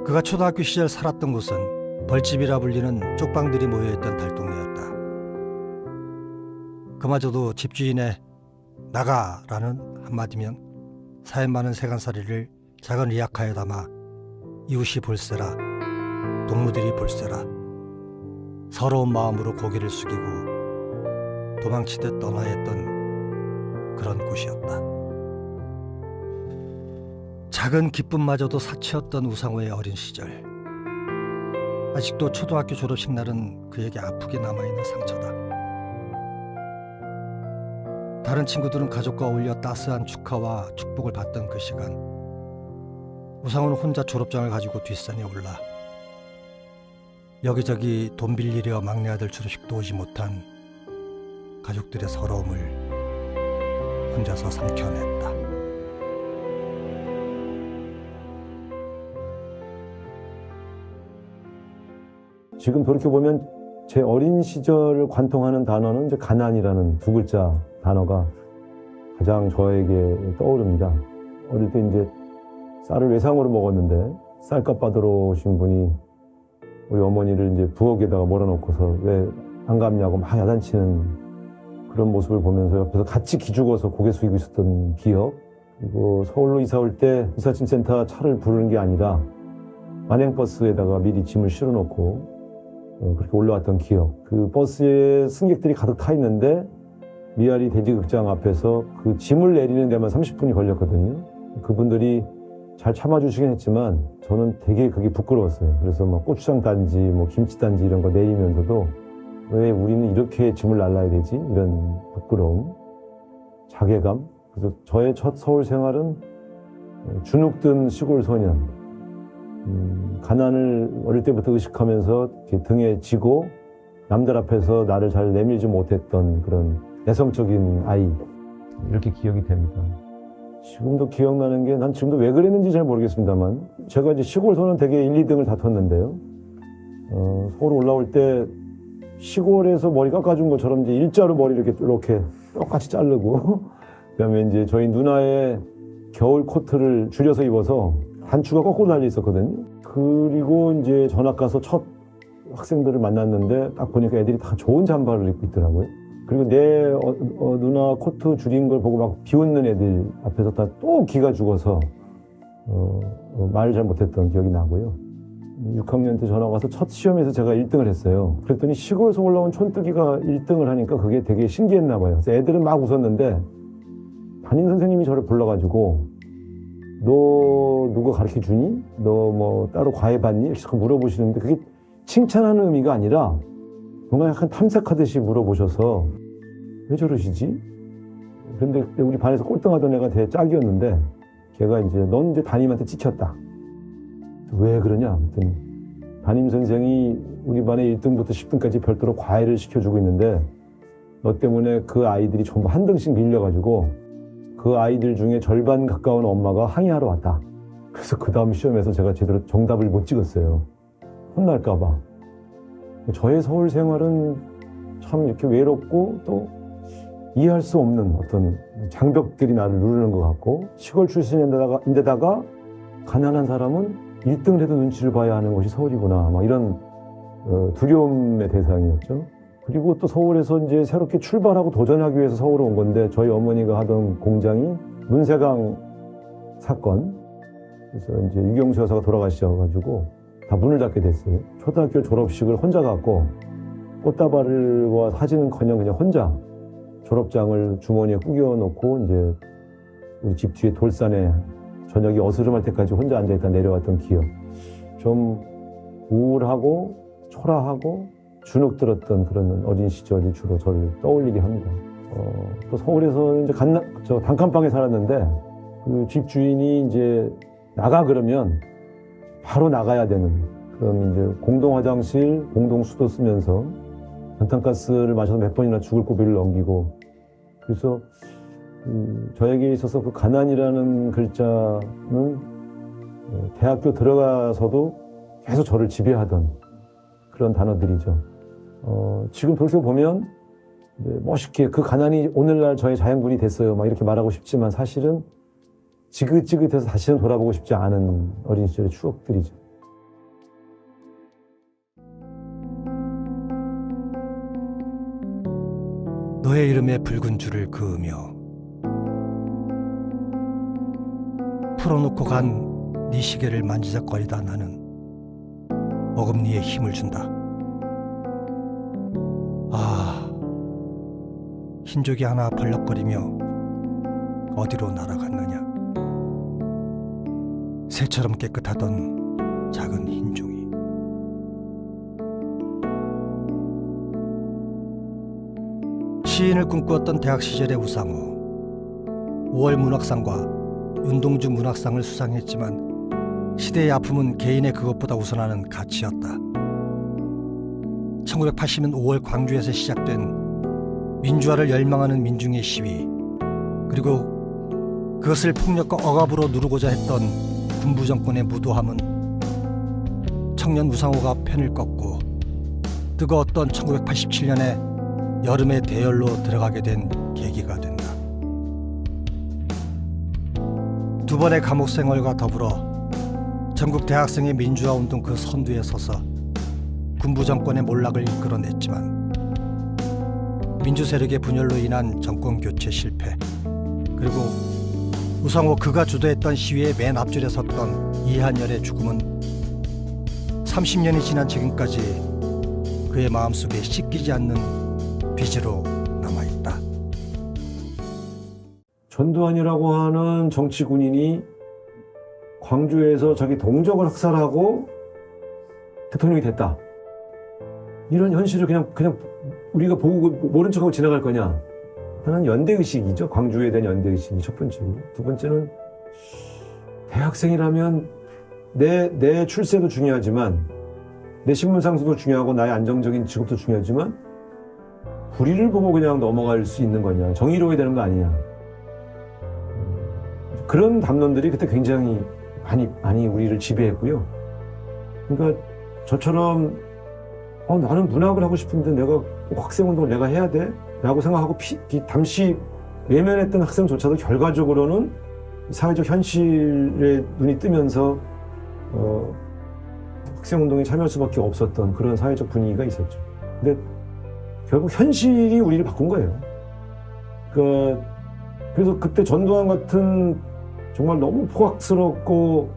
그가 초등학교 시절 살았던 곳은 벌집이라 불리는 쪽방들이 모여있던 달동네였다. 그마저도 집주인의 나가라는 한마디면 사연 많은 세간살이를 작은 리아카에 담아 이웃이 볼세라 동무들이 볼세라 서러운 마음으로 고개를 숙이고 도망치듯 떠나야 했던 그런 곳이었다. 작은 기쁨마저도 사치였던 우상호의 어린 시절. 아직도 초등학교 졸업식 날은 그에게 아프게 남아있는 상처다. 다른 친구들은 가족과 어울려 따스한 축하와 축복을 받던 그 시간, 우상호는 혼자 졸업장을 가지고 뒷산에 올라 여기저기 돈 빌리려 막내 아들 졸업식도 오지 못한 가족들의 서러움을 혼자서 삼켜냈다. 지금 돌이켜보면 제 어린 시절을 관통하는 단어는 이제 가난이라는 두 글자 단어가 가장 저에게 떠오릅니다. 어릴 때 이제 쌀을 외상으로 먹었는데 쌀값 받으러 오신 분이 우리 어머니를 이제 부엌에다가 몰아놓고서 왜 안 갚냐고 막 야단치는 그런 모습을 보면서 옆에서 같이 기죽어서 고개 숙이고 있었던 기억. 그리고 서울로 이사 올 때 이삿짐센터 차를 부르는 게 아니라 만행버스에다가 미리 짐을 실어놓고 그렇게 올라왔던 기억. 그 버스에 승객들이 가득 타 있는데 미아리 대지극장 앞에서 그 짐을 내리는 데만 30분이 걸렸거든요. 그분들이 잘 참아주시긴 했지만 저는 되게 그게 부끄러웠어요. 그래서 막 고추장 단지, 뭐 김치 단지 이런 거 내리면서도 왜 우리는 이렇게 짐을 날라야 되지? 이런 부끄러움, 자괴감. 그래서 저의 첫 서울 생활은 주눅든 시골 소년. 가난을 어릴 때부터 의식하면서 이렇게 등에 지고 남들 앞에서 나를 잘 내밀지 못했던 그런 내성적인 아이. 이렇게 기억이 됩니다. 지금도 기억나는 게 난 지금도 왜 그랬는지 잘 모르겠습니다만 제가 이제 시골서는 되게 1, 2등을 다퉜는데요. 서울 올라올 때 시골에서 머리 깎아준 것처럼 이제 일자로 머리를 이렇게 똑같이 자르고 그다음에 이제 저희 누나의 겨울 코트를 줄여서 입어서 단추가 거꾸로 달려 있었거든요. 그리고 이제 전학 가서 첫 학생들을 만났는데 딱 보니까 애들이 다 좋은 잠바를 입고 있더라고요. 그리고 내 누나 코트 줄인 걸 보고 막 비웃는 애들 앞에서 다 또 기가 죽어서 말을 잘 못했던 기억이 나고요. 6학년 때 전학 와서 첫 시험에서 제가 1등을 했어요. 그랬더니 시골에서 올라온 촌뜨기가 1등을 하니까 그게 되게 신기했나 봐요. 그래서 애들은 막 웃었는데 담임 선생님이 저를 불러가지고 너 누가 가르쳐 주니? 너 뭐 따로 과외 받니? 이렇게 물어보시는데 그게 칭찬하는 의미가 아니라 뭔가 약간 탐색하듯이 물어보셔서 왜 저러시지? 그런데 우리 반에서 꼴등하던 애가 되게 짝이었는데 걔가 이제 넌 이제 담임한테 찍혔다. 왜 그러냐? 그랬더니 담임 선생이 우리 반에 1등부터 10등까지 별도로 과외를 시켜주고 있는데 너 때문에 그 아이들이 전부 한 등씩 밀려가지고 그 아이들 중에 절반 가까운 엄마가 항의하러 왔다. 그래서 그 다음 시험에서 제가 제대로 정답을 못 찍었어요. 혼날까 봐. 저의 서울 생활은 참 이렇게 외롭고 또 이해할 수 없는 어떤 장벽들이 나를 누르는 것 같고 시골 출신인데다가 가난한 사람은 1등을 해도 눈치를 봐야 하는 곳이 서울이구나. 막 이런 두려움의 대상이었죠. 그리고 또 서울에서 이제 새롭게 출발하고 도전하기 위해서 서울에 온 건데 저희 어머니가 하던 공장이 문세강 사건. 그래서 이제 유경수 여사가 돌아가셔가지고 다 문을 닫게 됐어요. 초등학교 졸업식을 혼자 갔고 꽃다발과 사진은커녕 그냥 혼자 졸업장을 주머니에 꾸겨 놓고 이제 우리 집 뒤에 돌산에 저녁이 어스름할 때까지 혼자 앉아있다 내려왔던 기억. 좀 우울하고 초라하고 주눅 들었던 그런 어린 시절이 주로 저를 떠올리게 합니다. 또 서울에서 이제 단칸방에 살았는데 그 집주인이 이제 나가 그러면 바로 나가야 되는 그런 이제 공동 화장실, 공동 수도 쓰면서 연탄가스를 마셔서 몇 번이나 죽을 고비를 넘기고 그래서 저에게 있어서 그 가난이라는 글자는 대학교 들어가서도 계속 저를 지배하던 그런 단어들이죠. 지금 돌이켜보면 멋있게 그 가난이 오늘날 저의 자양분이 됐어요. 막 이렇게 말하고 싶지만 사실은 지긋지긋해서 다시는 돌아보고 싶지 않은 어린 시절의 추억들이죠. 그의 이름에 붉은 줄을 그으며 풀어놓고 간 네 시계를 만지작거리다 나는 어금니에 힘을 준다. 아, 흰족이 하나 벌럭거리며 어디로 날아갔느냐. 새처럼 깨끗하던 작은 흰종이. 시인을 꿈꾸었던 대학 시절의 우상호. 5월 문학상과 윤동주 문학상을 수상했지만 시대의 아픔은 개인의 그것보다 우선하는 가치였다. 1980년 5월 광주에서 시작된 민주화를 열망하는 민중의 시위, 그리고 그것을 폭력과 억압으로 누르고자 했던 군부 정권의 무도함은 청년 우상호가 편을 꺾고 뜨거웠던 1987년의 여름의 대열로 들어가게 된 계기가 된다. 두 번의 감옥 생활과 더불어 전국 대학생의 민주화 운동 그 선두에 서서 군부 정권의 몰락을 이끌어냈지만 민주 세력의 분열로 인한 정권 교체 실패, 그리고 우상호 그가 주도했던 시위의 맨 앞줄에 섰던 이한열의 죽음은 30년이 지난 지금까지 그의 마음속에 씻기지 않는 빚으로 남아있다. 전두환이라고 하는 정치 군인이 광주에서 자기 동족을 학살하고 대통령이 됐다. 이런 현실을 그냥 우리가 보고 모른 척하고 지나갈 거냐 하는 연대의식이죠. 광주에 대한 연대의식이 첫 번째고, 두 번째는 대학생이라면 내 출세도 중요하지만 내 신분상승도 중요하고 나의 안정적인 직업도 중요하지만 불의를 보고 그냥 넘어갈 수 있는 거냐, 정의로워야 되는 거 아니냐, 그런 담론들이 그때 굉장히 많이 우리를 지배했고요. 그러니까 저처럼 나는 문학을 하고 싶은데 내가 꼭 학생운동을 내가 해야 돼? 라고 생각하고 잠시 외면했던 학생조차도 결과적으로는 사회적 현실에 눈이 뜨면서 학생운동에 참여할 수밖에 없었던 그런 사회적 분위기가 있었죠. 근데 결국 현실이 우리를 바꾼 거예요. 그래서 그때 전두환 같은 정말 너무 포악스럽고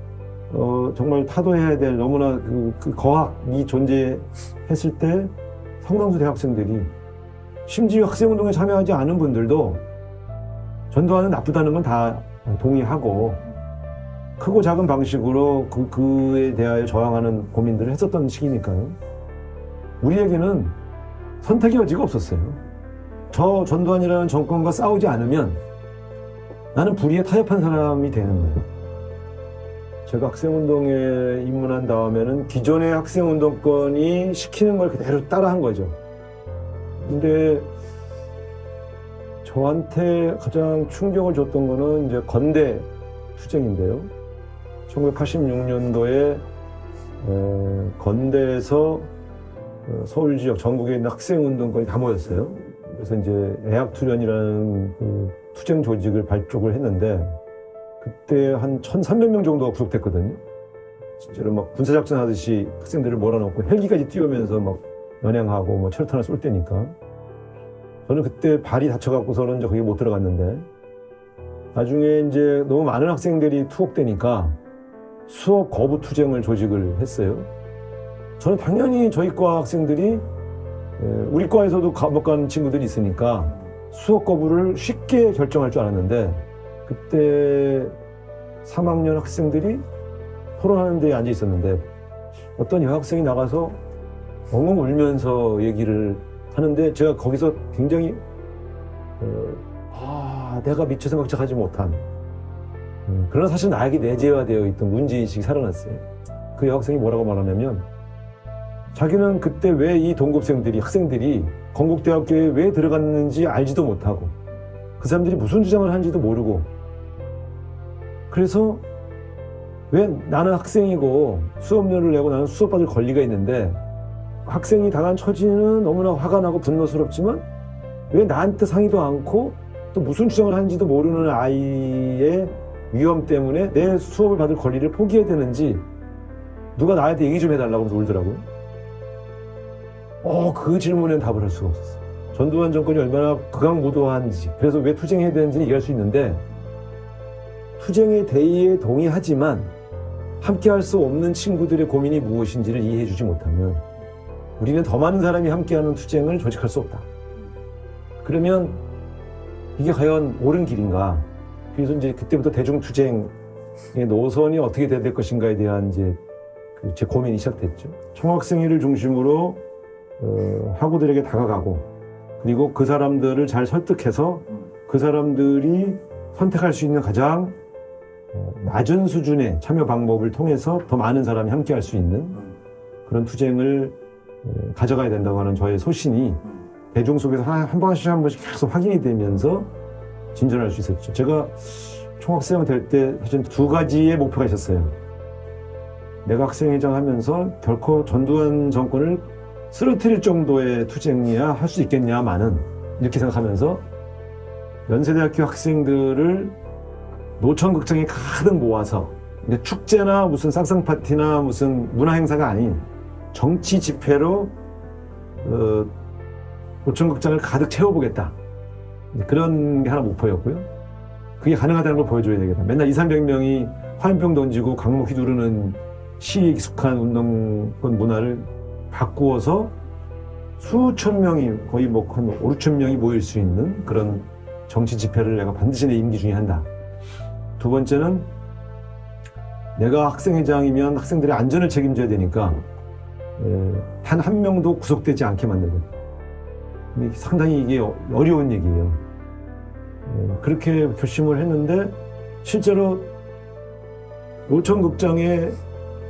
정말 타도해야 될 너무나 그 거학이 존재했을 때 상당수 대학생들이, 심지어 학생운동에 참여하지 않은 분들도 전두환은 나쁘다는 건 다 동의하고 크고 작은 방식으로 그에 대하여 저항하는 고민들을 했었던 시기니까요. 우리에게는 선택의 여지가 없었어요. 저 전두환이라는 정권과 싸우지 않으면 나는 불의에 타협한 사람이 되는 거예요. 제가 학생운동에 입문한 다음에는 기존의 학생운동권이 시키는 걸 그대로 따라한 거죠. 근데 저한테 가장 충격을 줬던 거는 이제 건대 투쟁인데요. 1986년도에 건대에서 서울 지역 전국에 있는 학생운동권이 다 모였어요. 그래서 이제 애학투련이라는 그 투쟁 조직을 발족을 했는데 그때 한 1,300명 정도가 구속됐거든요. 진짜로 막 군사작전 하듯이 학생들을 몰아넣고 헬기까지 띄우면서 막 연행하고 뭐 철탄을 쏠 때니까. 저는 그때 발이 다쳐갖고서는 이제 거기 못 들어갔는데 나중에 이제 너무 많은 학생들이 투옥되니까 수업 거부 투쟁을 조직을 했어요. 저는 당연히 저희 과 학생들이 우리 과에서도 감옥 간 친구들이 있으니까 수업 거부를 쉽게 결정할 줄 알았는데 그때 3학년 학생들이 토론하는 데에 앉아 있었는데 어떤 여학생이 나가서 엉엉 울면서 얘기를 하는데 제가 거기서 굉장히 내가 미처 생각하지 못한 그러나 사실 나에게 내재화되어 있던 문제의식이 살아났어요. 그 여학생이 뭐라고 말하냐면 자기는 그때 왜 이 동급생들이, 학생들이 건국대학교에 왜 들어갔는지 알지도 못하고 그 사람들이 무슨 주장을 하는지도 모르고 그래서 왜 나는 학생이고 수업료를 내고 나는 수업받을 권리가 있는데 학생이 당한 처지는 너무나 화가 나고 분노스럽지만 왜 나한테 상의도 않고 또 무슨 주장을 하는지도 모르는 아이의 위험 때문에 내 수업을 받을 권리를 포기해야 되는지 누가 나한테 얘기 좀 해달라고 해서 울더라고요. 그 질문에는 답을 할 수가 없었어요. 전두환 정권이 얼마나 극악무도한지, 그래서 왜 투쟁해야 되는지는 이해할 수 있는데, 투쟁의 대의에 동의하지만 함께할 수 없는 친구들의 고민이 무엇인지를 이해해주지 못하면 우리는 더 많은 사람이 함께하는 투쟁을 조직할 수 없다. 그러면 이게 과연 옳은 길인가? 그래서 이제 그때부터 대중투쟁의 노선이 어떻게 돼야 될 것인가에 대한 이제 제 고민이 시작됐죠. 총학생회를 중심으로 학우들에게 다가가고, 그리고 그 사람들을 잘 설득해서 그 사람들이 선택할 수 있는 가장 낮은 수준의 참여 방법을 통해서 더 많은 사람이 함께할 수 있는 그런 투쟁을 가져가야 된다고 하는 저의 소신이 대중 속에서 한 번씩 계속 확인이 되면서 진전할 수 있었죠. 제가 총학생 될 때 사실 두 가지의 목표가 있었어요. 내가 학생회장 하면서 결코 전두환 정권을 쓰러뜨릴 정도의 투쟁이야 할 수 있겠냐마는 이렇게 생각하면서 연세대학교 학생들을 노천극장에 가득 모아서 축제나 무슨 쌍쌍 파티나 무슨 문화 행사가 아닌 정치 집회로 노천극장을 가득 채워보겠다. 그런 게 하나 목표였고요. 그게 가능하다는 걸 보여줘야 되겠다. 맨날 200~300명이 화염병 던지고 강목 휘두르는 시위에 익숙한 운동권 문화를 바꾸어서 수천 명이, 거의 뭐 한 5~6천 명이 모일 수 있는 그런 정치 집회를 내가 반드시 내 임기 중에 한다. 두 번째는 내가 학생회장이면 학생들의 안전을 책임져야 되니까 단 한 명도 구속되지 않게 만들고, 상당히 이게 어려운 얘기예요. 그렇게 결심을 했는데 실제로 노천극장에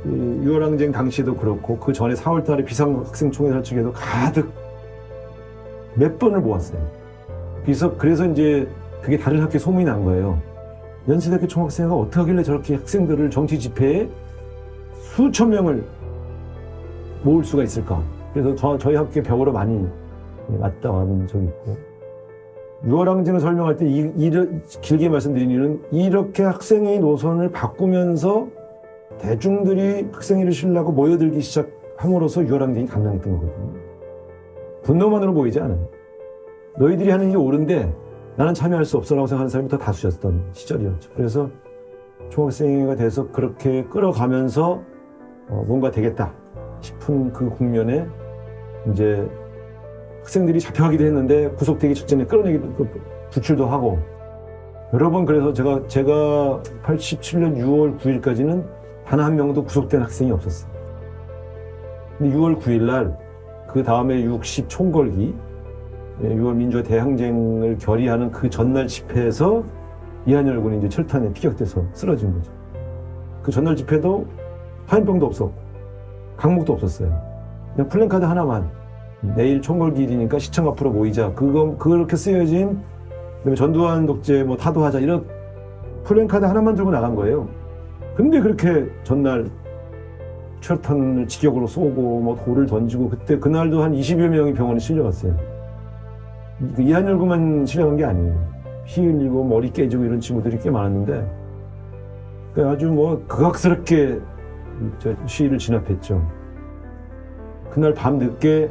6.25항쟁 당시에도 그렇고 그 전에 4월달에 비상학생총회 설치에도 가득 몇 번을 모았어요. 그래서 이제 그게 다른 학교에 소문이 난 거예요. 연세대학교 총학생회가 어떻게 하길래 저렇게 학생들을 정치 집회에 수천 명을 모을 수가 있을까? 그래서 저희 학교에 벽으로 많이 왔다 간 적이 있고, 6.25항쟁을 설명할 때 길게 말씀드린 이유는 이렇게 학생회의 노선을 바꾸면서 대중들이 학생회를 쉬려고 모여들기 시작함으로써 6.25항쟁이 감당했던 거거든요. 분노만으로 보이지 않아요. 너희들이 하는 게 옳은데 나는 참여할 수 없어라고 생각하는 사람이 더 다수였던 시절이었죠. 그래서 총학생회가 돼서 그렇게 끌어가면서 뭔가 되겠다 싶은 그 국면에 이제 학생들이 잡혀가기도 했는데 구속되기 직전에 끌어내기도 구출도 하고, 여러 번 그래서 제가 87년 6월 9일까지는 단 한 명도 구속된 학생이 없었어요. 근데 6월 9일 날 그 다음에 60 총궐기 6월 민주화 대항쟁을 결의하는 그 전날 집회에서 이한열 군이 이제 철탄에 피격돼서 쓰러진 거죠. 그 전날 집회도 화염병도 없었고 강목도 없었어요. 그냥 플랜카드 하나만, 내일 총궐기일이니까 시청 앞으로 모이자, 그렇게 쓰여진, 그다음에 전두환 독재 뭐 타도하자, 이런 플랜카드 하나만 들고 나간 거예요. 근데 그렇게 전날 철탄을 직격으로 쏘고 뭐 돌을 던지고, 그날도 한 20여 명이 병원에 실려갔어요. 이한열 군만 실려간 게 아니에요. 피 흘리고 머리 깨지고 이런 친구들이 꽤 많았는데, 아주 뭐 극악스럽게 시위를 진압했죠. 그날 밤 늦게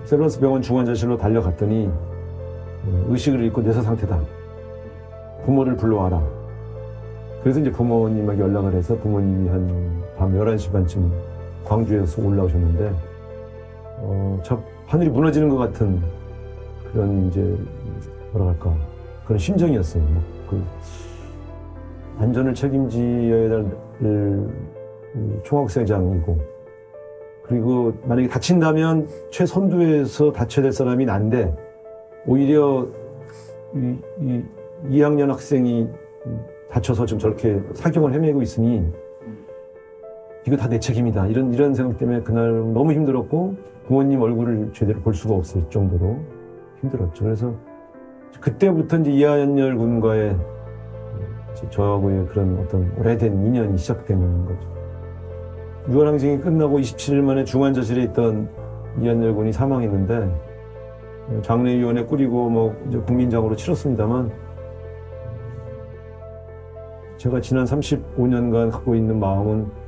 세브란스 병원 중환자실로 달려갔더니 의식을 잃고 뇌사 상태다. 부모를 불러와라. 그래서 이제 부모님에게 연락을 해서 부모님이 한 밤 11시 반쯤 광주에서 올라오셨는데, 하늘이 무너지는 것 같은 그런 이제 뭐랄까 그런 심정이었어요. 안전을 책임져야 될 총학생회장이고, 그리고 만약에 다친다면 최선두에서 다쳐야 될 사람이 난데 오히려 2학년 학생이 다쳐서 지금 저렇게 사경을 헤매고 있으니 이거 다 내 책임이다, 이런 생각 때문에 그날 너무 힘들었고 부모님 얼굴을 제대로 볼 수가 없을 정도로 힘들었죠. 그래서 그때부터 이제 이한열 군과의 저하고의 그런 어떤 오래된 인연이 시작되는 거죠. 6.25항쟁이 끝나고 27일 만에 중환자실에 있던 이한열 군이 사망했는데, 장례위원회 꾸리고 뭐 이제 국민장으로 치렀습니다만, 제가 지난 35년간 갖고 있는 마음은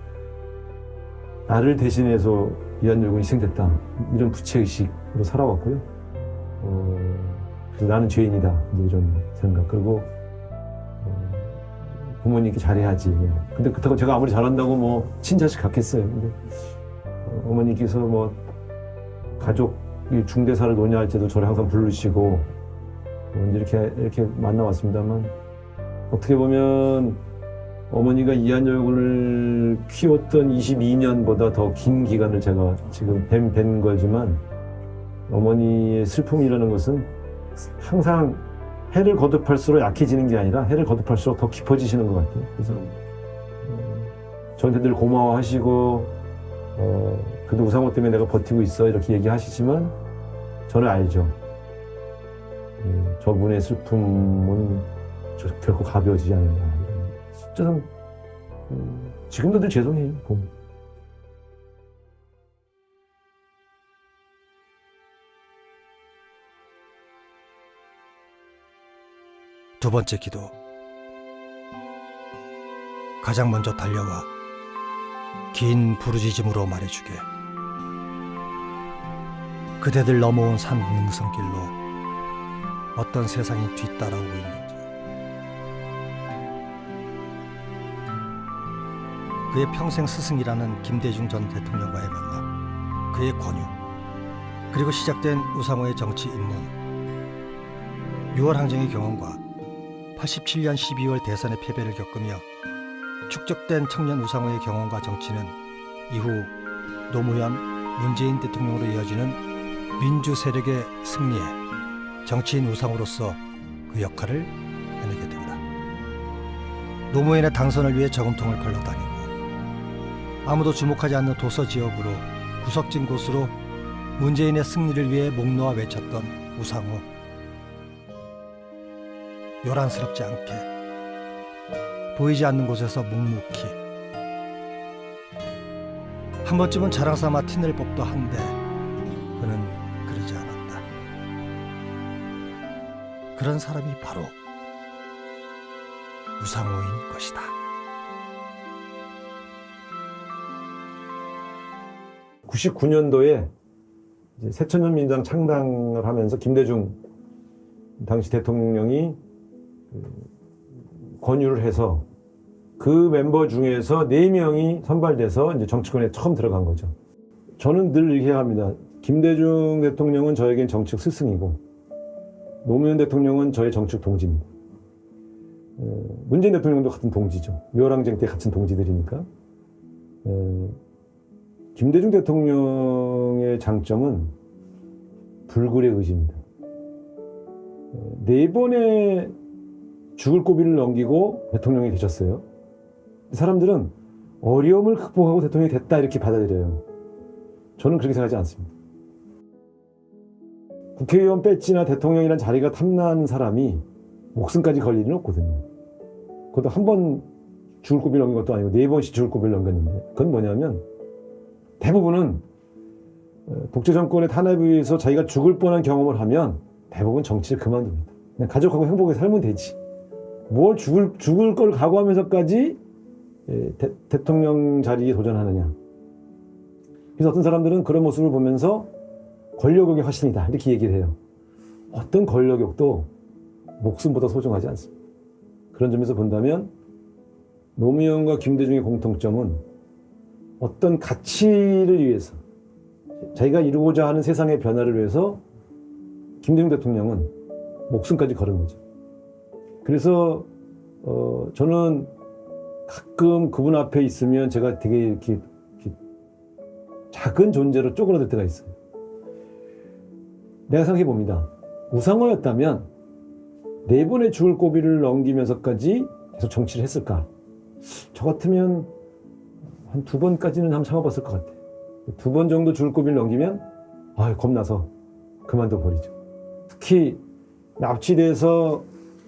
나를 대신해서 이한열 군이 희생됐다, 이런 부채의식으로 살아왔고요. 그래서 나는 죄인이다 이런 생각. 그리고 부모님께 잘해야지. 근데 그렇다고 제가 아무리 잘한다고 뭐 친자식 같겠어요. 근데 어머니께서 뭐 가족 중대사를 논의할 때도 저를 항상 부르시고 이렇게 만나왔습니다만, 어떻게 보면 어머니가 이한열군을 키웠던 22년보다 더 긴 기간을 제가 지금 뵌 거지만, 어머니의 슬픔이라는 것은 항상 해를 거듭할수록 약해지는 게 아니라 해를 거듭할수록 더 깊어지시는 것 같아요. 그래서 저한테 늘 고마워하시고 그래도 우상호 때문에 내가 버티고 있어 이렇게 얘기하시지만, 저는 알죠. 저분의 슬픔은 결코 가벼워지지 않는다. 저는 지금도 늘 죄송해요. 보면. 두 번째 기도. 가장 먼저 달려와 긴 부르짖음으로 말해주게. 그대들 넘어온 산 능선길로 어떤 세상이 뒤따라오고 있는지, 그의 평생 스승이라는 김대중 전 대통령과의 만남, 그의 권유, 그리고 시작된 우상호의 정치 입문, 6월 항쟁의 경험과 87년 12월 대선의 패배를 겪으며 축적된 청년 우상호의 경험과 정치는 이후 노무현, 문재인 대통령으로 이어지는 민주 세력의 승리에 정치인 우상호로서 그 역할을 해내게 된다. 노무현의 당선을 위해 저금통을 걸러 다니고, 아무도 주목하지 않는 도서 지역으로 구석진 곳으로 문재인의 승리를 위해 목 놓아 외쳤던 우상호. 요란스럽지 않게 보이지 않는 곳에서 묵묵히, 한 번쯤은 자랑 삼아 티낼 법도 한데 그는 그러지 않았다. 그런 사람이 바로 우상호인 것이다. (1999년도에) 새천년민주당 창당을 하면서 김대중 당시 대통령이 권유를 해서 그 멤버 중에서 4명이 선발돼서 이제 정치권에 처음 들어간 거죠. 저는 늘 얘기합니다. 김대중 대통령은 저에겐 정치적 스승이고, 노무현 대통령은 저의 정치적 동지입니다. 문재인 대통령도 같은 동지죠. 묘랑쟁 때 같은 동지들이니까. 김대중 대통령의 장점은 불굴의 의지입니다. 4번의 죽을 고비를 넘기고 대통령이 되셨어요. 사람들은 어려움을 극복하고 대통령이 됐다 이렇게 받아들여요. 저는 그렇게 생각하지 않습니다. 국회의원 배지나 대통령이란 자리가 탐나는 사람이 목숨까지 걸 일은 없거든요. 그것도 한 번 죽을 고비를 넘긴 것도 아니고 4번씩 죽을 고비를 넘겼는데, 그건 뭐냐면 대부분은 독재 정권의 탄압에 의해서 자기가 죽을 뻔한 경험을 하면 대부분 정치를 그만둡니다. 그냥 가족하고 행복하게 살면 되지. 뭘 죽을 걸 각오하면서까지 대통령 자리에 도전하느냐. 그래서 어떤 사람들은 그런 모습을 보면서 권력욕의 화신이다 이렇게 얘기를 해요. 어떤 권력욕도 목숨보다 소중하지 않습니다. 그런 점에서 본다면 노무현과 김대중의 공통점은 어떤 가치를 위해서, 자기가 이루고자 하는 세상의 변화를 위해서 김대중 대통령은 목숨까지 걸은 거죠. 그래서 저는 가끔 그분 앞에 있으면 제가 되게 이렇게 작은 존재로 쪼그라들 때가 있어요. 내가 생각해 봅니다. 우상호였다면 4번의 죽을 고비를 넘기면서까지 계속 정치를 했을까? 저 같으면 한 2번까지는 한번 참아봤을 것 같아요. 2번 정도 죽을 고비를 넘기면 겁나서 그만둬 버리죠. 특히 납치돼서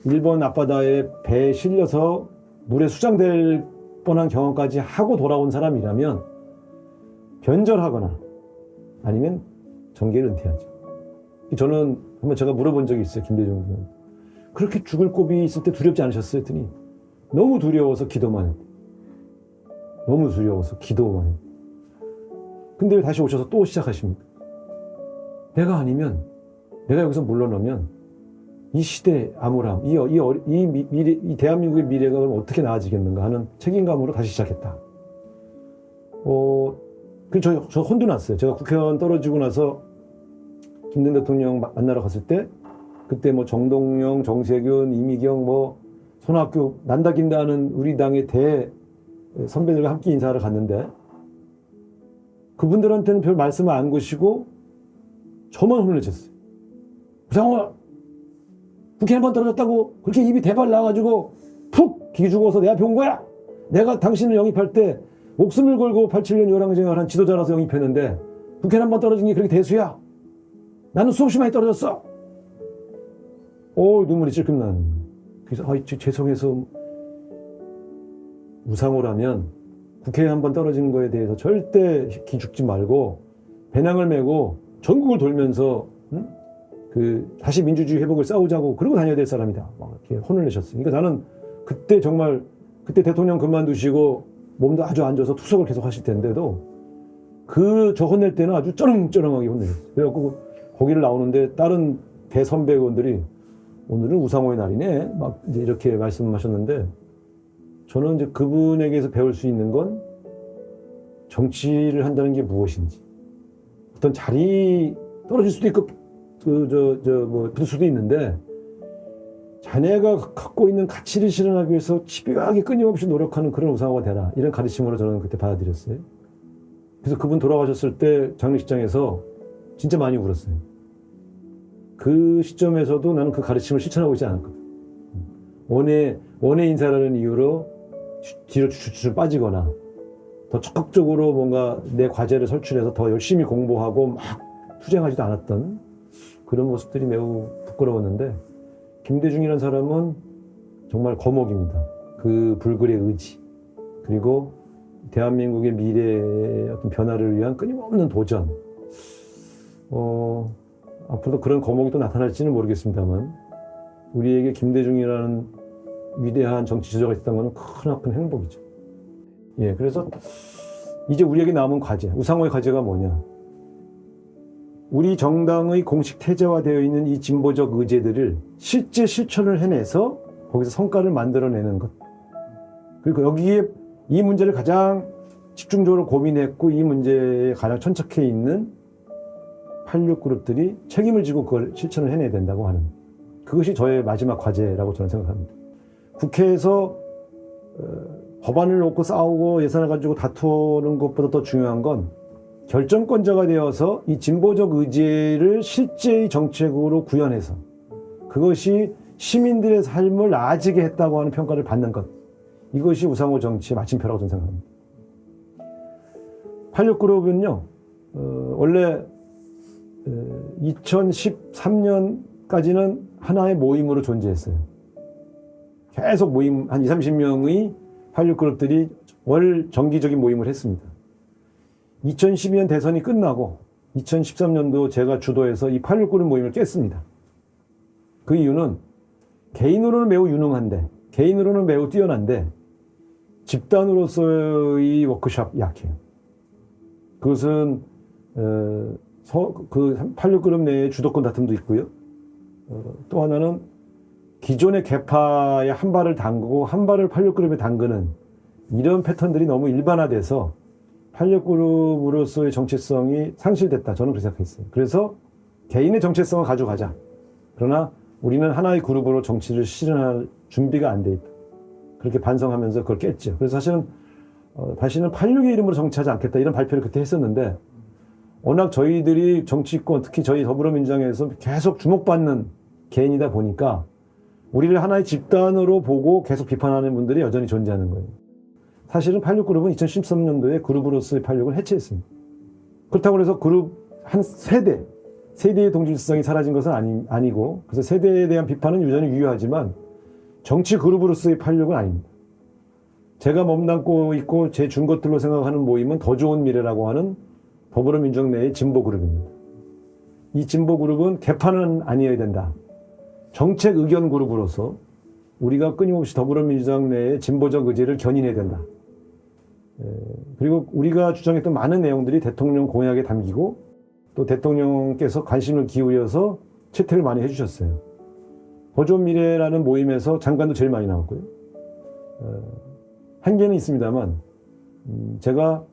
일본 앞바다에 배에 실려서 물에 수장될 뻔한 경험까지 하고 돌아온 사람이라면 변절하거나 아니면 정계를 은퇴하죠. 저는 한번 제가 물어본 적이 있어요. 김대중 그렇게 죽을 고비 있을 때 두렵지 않으셨어요? 했더니 너무 두려워서 기도만 했대. 너무 두려워서 기도만 했대. 근데 왜 다시 오셔서 또 시작하십니까? 내가 아니면 내가 여기서 물러나면 이 시대의 암울함, 이 대한민국의 미래가 그럼 어떻게 나아지겠는가 하는 책임감으로 다시 시작했다. 저 혼도 났어요. 제가 국회의원 떨어지고 나서 김대중 대통령 만나러 갔을 때, 그때 뭐 정동영, 정세균, 이미경, 뭐 손학규, 난다긴다 하는 우리 당의 대 선배들과 함께 인사하러 갔는데, 그분들한테는 별 말씀을 안 거시고 저만 혼을 냈었어요. 우상호, 국회 한 번 떨어졌다고 그렇게 입이 대발 나와가지고 푹 기죽어서 내 앞에 온 거야? 내가 당신을 영입할 때 목숨을 걸고 87년 요랑쟁을 한 지도자라서 영입했는데 국회 한 번 떨어진 게 그렇게 대수야? 나는 수없이 많이 떨어졌어. 눈물이 찔끔 나는 거예요. 그래서 죄송해서, 우상호라면 국회에 한 번 떨어진 거에 대해서 절대 기죽지 말고 배낭을 메고 전국을 돌면서 다시 민주주의 회복을 싸우자고 그러고 다녀야 될 사람이다. 막 이렇게 혼을 내셨어요. 그러니까 나는 그때 정말, 그때 대통령 그만두시고 몸도 아주 안 좋아서 투석을 계속 하실 텐데도 저 혼낼 때는 아주 쩌렁쩌렁하게 혼내셨어요. 그래갖고 거기를 나오는데 다른 대선배 의원들이 오늘은 우상호의 날이네, 막 이제 이렇게 말씀하셨는데, 저는 이제 그분에게서 배울 수 있는 건 정치를 한다는 게 무엇인지, 어떤 자리 떨어질 수도 있고 붙을 수도 있는데, 자네가 갖고 있는 가치를 실현하기 위해서 집요하게 끊임없이 노력하는 그런 우상호가 되라, 이런 가르침으로 저는 그때 받아들였어요. 그래서 그분 돌아가셨을 때 장례식장에서 진짜 많이 울었어요. 그 시점에서도 나는 그 가르침을 실천하고 있지 않았거든. 원외 인사라는 이유로 뒤로 주춤 빠지거나 더 적극적으로 뭔가 내 과제를 설출해서 더 열심히 공부하고 막 투쟁하지도 않았던 그런 모습들이 매우 부끄러웠는데, 김대중이라는 사람은 정말 거목입니다. 그 불굴의 의지, 그리고 대한민국의 미래의 어떤 변화를 위한 끊임없는 도전. 앞으로도 그런 거목이 또 나타날지는 모르겠습니다만, 우리에게 김대중이라는 위대한 정치 지도자가 있다는 것은 크나큰 행복이죠. 예, 그래서 이제 우리에게 남은 과제, 우상호의 과제가 뭐냐? 우리 정당의 공식 태제화되어 있는 이 진보적 의제들을 실제 실천을 해내서 거기서 성과를 만들어내는 것. 그리고 여기에 이 문제를 가장 집중적으로 고민했고 이 문제에 가장 천착해 있는 86그룹들이 책임을 지고 그걸 실천을 해내야 된다고 하는, 그것이 저의 마지막 과제라고 저는 생각합니다. 국회에서 법안을 놓고 싸우고 예산을 가지고 다투는 것보다 더 중요한 건 결정권자가 되어서 이 진보적 의지를 실제의 정책으로 구현해서 그것이 시민들의 삶을 나아지게 했다고 하는 평가를 받는 것. 이것이 우상호 정치의 마침표라고 저는 생각합니다. 86그룹은요, 원래 2013년까지는 하나의 모임으로 존재했어요. 계속 모임, 한 20-30명의 86그룹들이 월 정기적인 모임을 했습니다. 2012년 대선이 끝나고 2013년도 제가 주도해서 이 86그룹 모임을 깼습니다. 그 이유는 개인으로는 매우 유능한데, 개인으로는 매우 뛰어난데 집단으로서의 워크숍 약해요. 그것은 그 86그룹 내에 주도권 다툼도 있고요. 또 하나는 기존의 계파에 한 발을 담그고 한 발을 86그룹에 담그는 이런 패턴들이 너무 일반화돼서 86그룹으로서의 정체성이 상실됐다. 저는 그렇게 생각했어요. 그래서 개인의 정체성을 가져가자. 그러나 우리는 하나의 그룹으로 정치를 실현할 준비가 안 돼 있다. 그렇게 반성하면서 그걸 깼죠. 그래서 사실은 다시는 86의 이름으로 정치하지 않겠다, 이런 발표를 그때 했었는데, 워낙 저희들이 정치권, 특히 저희 더불어민주당에서 계속 주목받는 개인이다 보니까 우리를 하나의 집단으로 보고 계속 비판하는 분들이 여전히 존재하는 거예요. 사실은 86그룹은 2013년도에 그룹으로서의 86을 해체했습니다. 그렇다고 해서 그룹 한 세대의 동질성이 사라진 것은 아니고, 그래서 세대에 대한 비판은 여전히 유효하지만 정치 그룹으로서의 86은 아닙니다. 제가 몸담고 있고 제 준것들로 생각하는 모임은 더 좋은 미래라고 하는 더불어민주당 내의 진보그룹입니다. 이 진보그룹은 개파는 아니어야 된다. 정책 의견 그룹으로서 우리가 끊임없이 더불어민주당 내의 진보적 의제를 견인해야 된다. 그리고 우리가 주장했던 많은 내용들이 대통령 공약에 담기고 또 대통령께서 관심을 기울여서 채택을 많이 해주셨어요. 보존미래라는 모임에서 장관도 제일 많이 나왔고요. 한계는 있습니다만 제가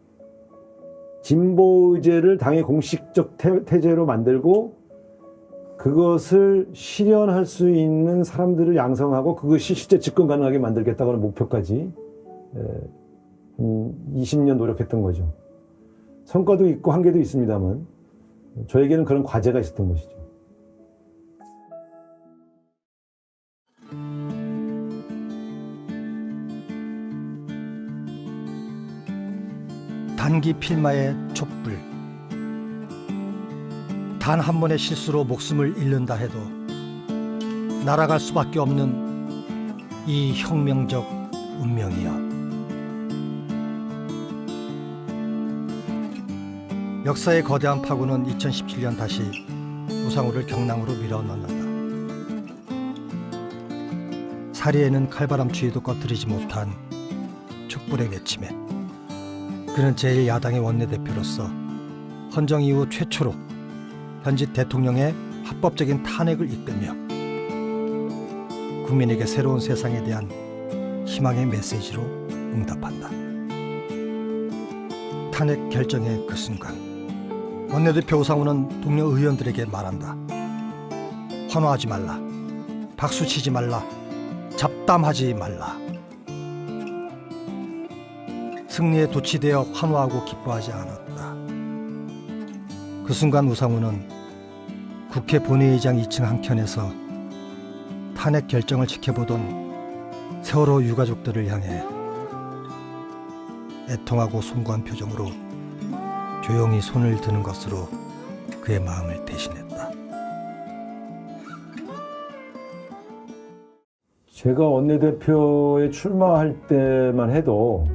진보 의제를 당의 공식적 태제로 만들고 그것을 실현할 수 있는 사람들을 양성하고 그것이 실제 집권 가능하게 만들겠다고 하는 목표까지 20년 노력했던 거죠. 성과도 있고 한계도 있습니다만 저에게는 그런 과제가 있었던 것이죠. 단기 필마의 촛불. 단 한 번의 실수로 목숨을 잃는다 해도 날아갈 수밖에 없는 이 혁명적 운명이여. 역사의 거대한 파고는 2017년 다시 우상호를 경랑으로 밀어넣는다. 사리에는 칼바람 추위도 꺼뜨리지 못한 촛불의 외침에 그는 제1야당의 원내대표로서 헌정 이후 최초로 현직 대통령의 합법적인 탄핵을 이끌며 국민에게 새로운 세상에 대한 희망의 메시지로 응답한다. 탄핵 결정의 그 순간 원내대표 우상호는 동료 의원들에게 말한다. 환호하지 말라. 박수치지 말라. 잡담하지 말라. 승리에 도취되어 환호하고 기뻐하지 않았다. 그 순간 우상호는 국회 본회의장 2층 한켠에서 탄핵 결정을 지켜보던 세월호 유가족들을 향해 애통하고 송구한 표정으로 조용히 손을 드는 것으로 그의 마음을 대신했다. 제가 원내대표에 출마할 때만 해도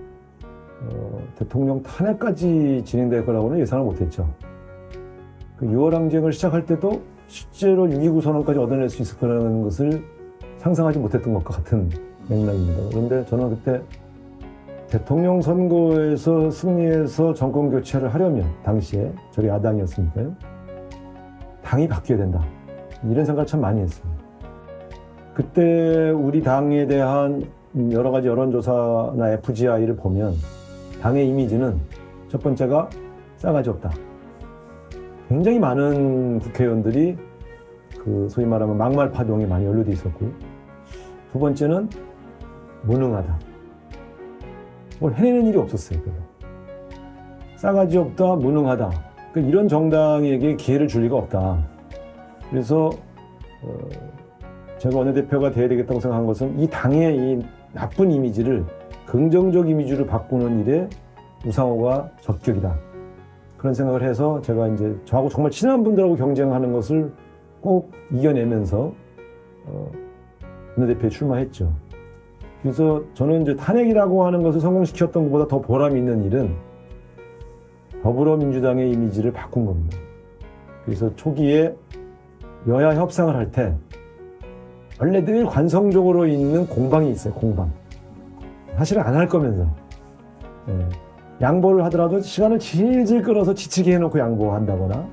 대통령 탄핵까지 진행될 거라고는 예상을 못했죠. 그 6월 항쟁을 시작할 때도 실제로 6.29 선언까지 얻어낼 수 있을 거라는 것을 상상하지 못했던 것과 같은 맥락입니다. 그런데 저는 그때 대통령 선거에서 승리해서 정권 교체를 하려면 당시에 저희 야당이었으니까요. 당이 바뀌어야 된다. 이런 생각을 참 많이 했어요. 그때 우리 당에 대한 여러 가지 여론조사나 FGI를 보면 당의 이미지는 첫 번째가 싸가지 없다. 굉장히 많은 국회의원들이 그 소위 말하면 막말 파동에 많이 연루돼 있었고, 두 번째는 무능하다. 뭘 해내는 일이 없었어요. 싸가지 없다, 무능하다. 이런 정당에게 기회를 줄 리가 없다. 그래서 제가 원내대표가 돼야 되겠다고 생각한 것은 이 당의 이 나쁜 이미지를 긍정적 이미지로 바꾸는 일에 우상호가 적격이다. 그런 생각을 해서 제가 이제 저하고 정말 친한 분들하고 경쟁하는 것을 꼭 이겨내면서 원내대표에 출마했죠. 그래서 저는 이제 탄핵이라고 하는 것을 성공시켰던 것보다 더 보람 있는 일은 더불어민주당의 이미지를 바꾼 겁니다. 그래서 초기에 여야 협상을 할 때 원래 늘 관성적으로 있는 공방이 있어요. 공방. 사실은 안 할 거면서 양보를 하더라도 시간을 질질 끌어서 지치게 해놓고 양보한다거나,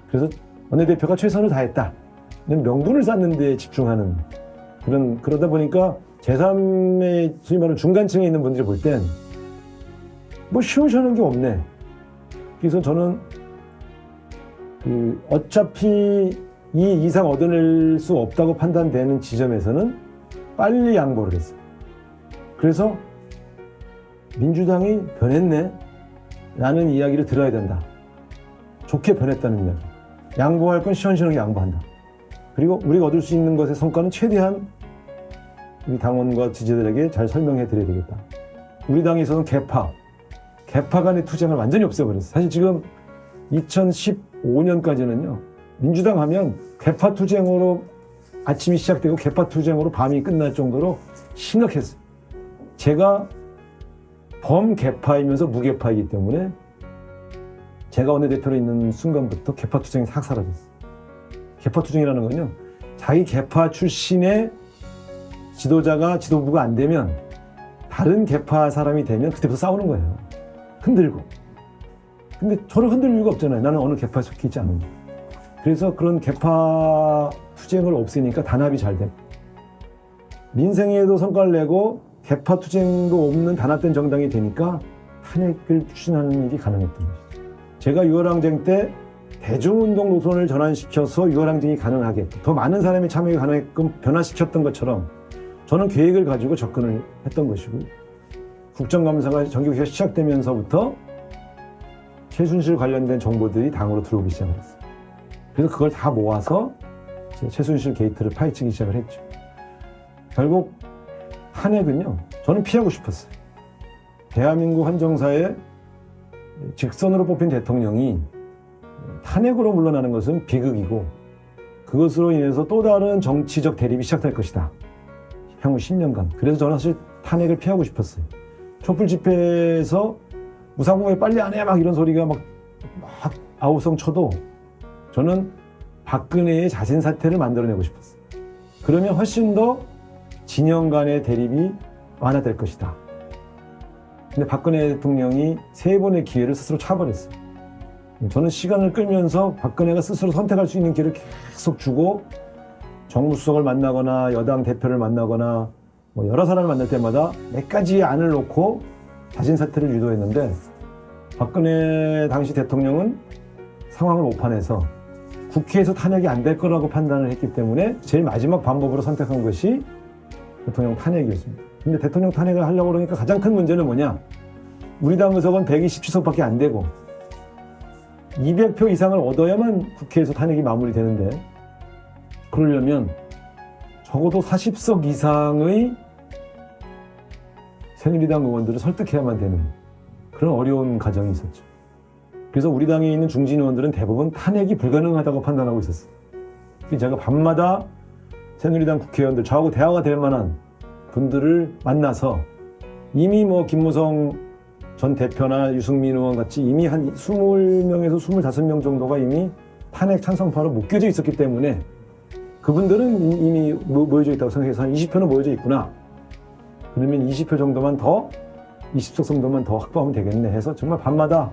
그래서 원내대표가 최선을 다했다 는 명분을 쌓는 데 집중하는 그러다 보니까 제3의 소위 말하는 중간층에 있는 분들이 볼 땐 뭐 시원시원한 게 없네. 그래서 저는 어차피 이 이상 얻어낼 수 없다고 판단되는 지점에서는 빨리 양보를 했어요. 그래서 민주당이 변했네 라는 이야기를 들어야 된다. 좋게 변했다는 이야기. 양보할 건 시원시원하게 양보한다. 그리고 우리가 얻을 수 있는 것의 성과는 최대한 우리 당원과 지지자들에게 잘 설명해 드려야 되겠다. 우리 당에서는 개파 간의 투쟁을 완전히 없애버렸어요. 사실 지금 2015년까지는요. 민주당 하면 개파 투쟁으로 아침이 시작되고 개파 투쟁으로 밤이 끝날 정도로 심각했어요. 제가 범개파이면서 무개파이기 때문에 제가 원내대표로 있는 순간부터 개파 투쟁이 싹 사라졌어요. 개파 투쟁이라는 건요. 자기 개파 출신의 지도부가 안 되면 다른 개파 사람이 되면 그때부터 싸우는 거예요. 흔들고. 근데 저를 흔들 이유가 없잖아요. 나는 어느 개파에 속해 있지 않은데. 그래서 그런 개파 투쟁을 없애니까 단합이 잘 돼. 민생에도 성과를 내고 개파 투쟁도 없는 단합된 정당이 되니까 탄핵을 추진하는 일이 가능했던 것이죠. 제가 6.25항쟁 때 대중운동 노선을 전환시켜서 6.25항쟁이 가능하게 더 많은 사람이 참여가 가능하게끔 변화시켰던 것처럼 저는 계획을 가지고 접근을 했던 것이고 국정감사가 정기국회가 시작되면서부터 최순실 관련된 정보들이 당으로 들어오기 시작했어요. 그래서 그걸 다 모아서 최순실 게이트를 파헤치기 시작을 했죠. 결국 탄핵은요, 저는 피하고 싶었어요. 대한민국 헌정사에 직선으로 뽑힌 대통령이 탄핵으로 물러나는 것은 비극이고 그것으로 인해서 또 다른 정치적 대립이 시작될 것이다. 향후 10년간. 그래서 저는 사실 탄핵을 피하고 싶었어요. 촛불 집회에서 무상공회 빨리 안 해! 막 이런 소리가 막 아우성 쳐도 저는 박근혜의 자진 사퇴를 만들어내고 싶었어요. 그러면 훨씬 더 진영 간의 대립이 완화될 것이다. 근데 박근혜 대통령이 3번의 기회를 스스로 차버렸어요. 저는 시간을 끌면서 박근혜가 스스로 선택할 수 있는 기회를 계속 주고 정무수석을 만나거나 여당 대표를 만나거나 뭐 여러 사람을 만날 때마다 몇 가지의 안을 놓고 자진 사퇴를 유도했는데 박근혜 당시 대통령은 상황을 오판해서 국회에서 탄핵이 안 될 거라고 판단을 했기 때문에 제일 마지막 방법으로 선택한 것이 대통령 탄핵이었습니다. 근데 대통령 탄핵을 하려고 그러니까 가장 큰 문제는 뭐냐? 우리 당 의석은 127석밖에 안 되고 200표 이상을 얻어야만 국회에서 탄핵이 마무리되는데 그러려면 적어도 40석 이상의 새누리당 의원들을 설득해야만 되는 그런 어려운 과정이 있었죠. 그래서 우리 당에 있는 중진 의원들은 대부분 탄핵이 불가능하다고 판단하고 있었어요. 그래서 제가 밤마다 새누리당 국회의원들, 저하고 대화가 될 만한 분들을 만나서 이미 뭐 김무성 전 대표나 유승민 의원 같이 이미 한 20명에서 25명 정도가 이미 탄핵 찬성파로 묶여져 있었기 때문에 그분들은 이미 모여져 있다고 생각해서 한 20표는 모여져 있구나. 그러면 20표 정도만 더, 20석 정도만 더 확보하면 되겠네 해서 정말 밤마다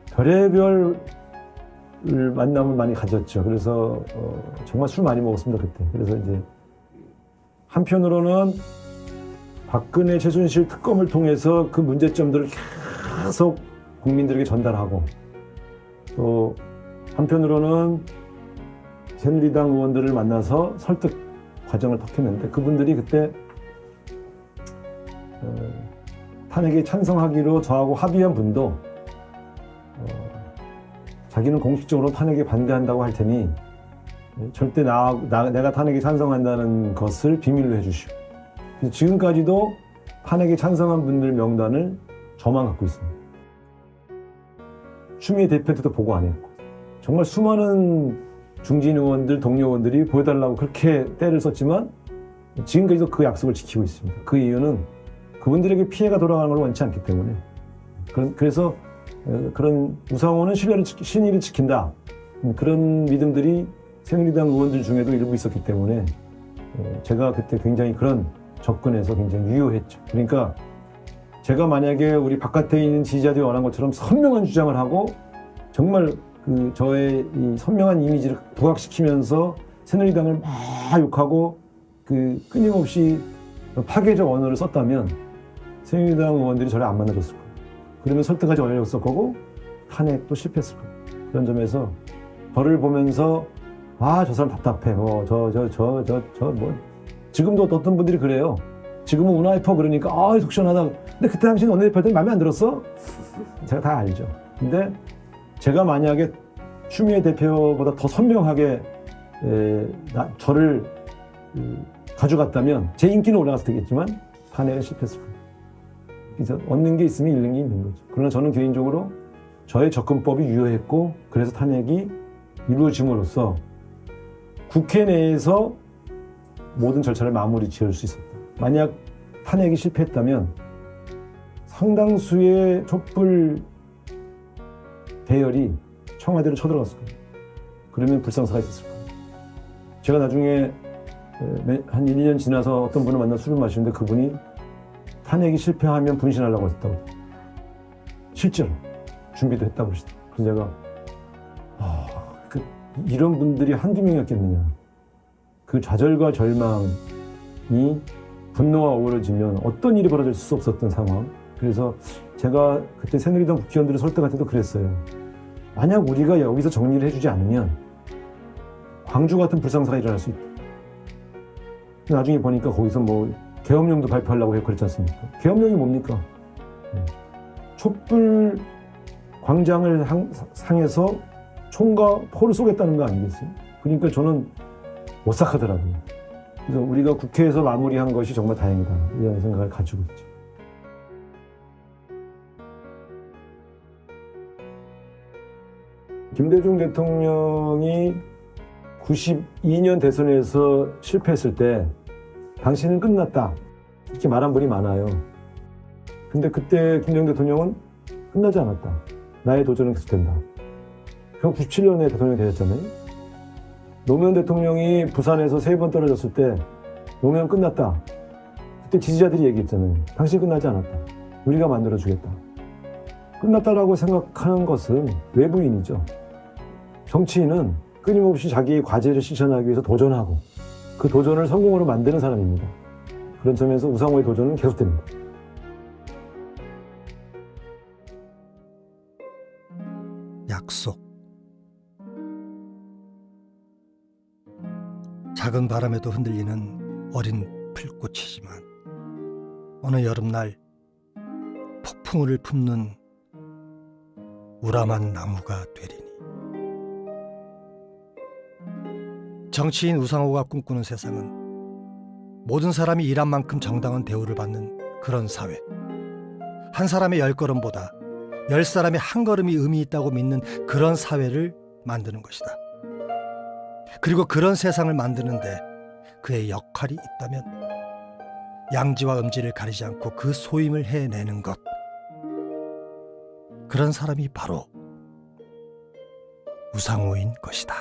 별의별 만남을 많이 가졌죠. 그래서 정말 술 많이 먹었습니다, 그때. 그래서 이제 한편으로는 박근혜 최순실 특검을 통해서 그 문제점들을 계속 국민들에게 전달하고 또 한편으로는 새누리당 의원들을 만나서 설득 과정을 톡했는데 그분들이 그때 탄핵에 찬성하기로 저하고 합의한 분도 자기는 공식적으로 탄핵에 반대한다고 할 테니 절대 내가 탄핵에 찬성한다는 것을 비밀로 해주시오. 지금까지도 탄핵에 찬성한 분들 명단을 저만 갖고 있습니다. 추미애 대표한테도 보고 안 했고 정말 수많은 중진 의원들, 동료 의원들이 보여달라고 그렇게 때를 썼지만 지금까지도 그 약속을 지키고 있습니다. 그 이유는 그분들에게 피해가 돌아가는 걸 원치 않기 때문에 그래서 그런 우상호는 신의를 지킨다. 그런 믿음들이 새누리당 의원들 중에도 일부 있었기 때문에 제가 그때 굉장히 그런 접근에서 굉장히 유효했죠. 그러니까 제가 만약에 우리 바깥에 있는 지지자들이 원한 것처럼 선명한 주장을 하고 정말 그 저의 이 선명한 이미지를 부각시키면서 새누리당을 막 욕하고 그 끊임없이 파괴적 언어를 썼다면 새누리당 의원들이 저를 안 만나줬을 거예요. 그러면 설득하지 어려웠을 거고 탄핵도 실패했을 거예요. 그런 점에서 저를 보면서 저 사람 답답해. 지금도 어떤 분들이 그래요. 지금은 운하이퍼 그러니까 속 시원하다. 근데 그때 당시는 원내대표 때 마음에 안 들었어? 제가 다 알죠. 근데 제가 만약에 추미애 대표보다 더 선명하게 저를 가져갔다면 제 인기는 올라갔을 테겠지만 탄핵은 실패했을 거예요. 그래서 얻는 게 있으면 잃는 게 있는 거죠. 그러나 저는 개인적으로 저의 접근법이 유효했고 그래서 탄핵이 이루어짐으로써 국회 내에서 모든 절차를 마무리 지을 수 있었다. 만약 탄핵이 실패했다면 상당수의 촛불 대열이 청와대로 쳐들어갔을 거예요. 그러면 불상사가 있었을 거예요. 제가 나중에 한 1, 2년 지나서 어떤 분을 만나 술을 마시는데 그분이 탄핵이 실패하면 분신하려고 했다고. 실제로 준비도 했다고 그러시더라고요. 그래서 제가 이런 분들이 한두 명이었겠느냐. 그 좌절과 절망이 분노와 어우러지면 어떤 일이 벌어질 수 없었던 상황. 그래서 제가 그때 새누리당 국회의원들을 설 때 같은 때도 그랬어요. 만약 우리가 여기서 정리를 해주지 않으면 광주 같은 불상사가 일어날 수 있다. 나중에 보니까 거기서 뭐 계엄령도 발표하려고 그랬지 않습니까? 계엄령이 뭡니까? 촛불 광장을 상해서 총과 포를 쏘겠다는 거 아니겠어요? 그러니까 저는 오싹하더라고요. 그래서 우리가 국회에서 마무리한 것이 정말 다행이다, 이런 생각을 가지고 있죠. 김대중 대통령이 92년 대선에서 실패했을 때 당신은 끝났다, 이렇게 말한 분이 많아요. 근데 그때 김대중 대통령은 끝나지 않았다. 나의 도전은 계속된다. 결국 97년에 대통령이 되셨잖아요. 노무현 대통령이 부산에서 3번 떨어졌을 때 노무현 끝났다. 그때 지지자들이 얘기했잖아요. 당신 끝나지 않았다. 우리가 만들어주겠다. 끝났다라고 생각하는 것은 외부인이죠. 정치인은 끊임없이 자기의 과제를 실천하기 위해서 도전하고 그 도전을 성공으로 만드는 사람입니다. 그런 점에서 우상호의 도전은 계속됩니다. 약속. 작은 바람에도 흔들리는 어린 풀꽃이지만 어느 여름날 폭풍우를 품는 우람한 나무가 되리니. 정치인 우상호가 꿈꾸는 세상은 모든 사람이 일한 만큼 정당한 대우를 받는 그런 사회. 한 사람의 10걸음보다 10사람의 한 걸음이 의미 있다고 믿는 그런 사회를 만드는 것이다. 그리고 그런 세상을 만드는데 그의 역할이 있다면 양지와 음지를 가리지 않고 그 소임을 해내는 것. 그런 사람이 바로 우상호인 것이다.